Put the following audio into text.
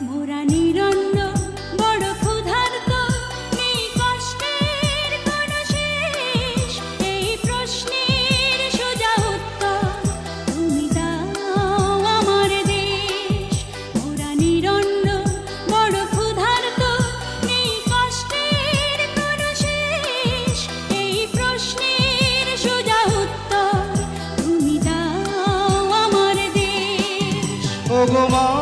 মোরা নিরন্ন বড় ক্ষুধার্ত, নেই কষ্টের কোনো শেষ। এই প্রশ্নের সোজা উত্তর তুমি দাও আমার দেশ। মোরা নিরন্ন বড় ক্ষুধার্ত, নেই কষ্টের কোনো শেষ। এই প্রশ্নের সোজা উত্তর তুমি দাও আমার দেশ। ওগো মা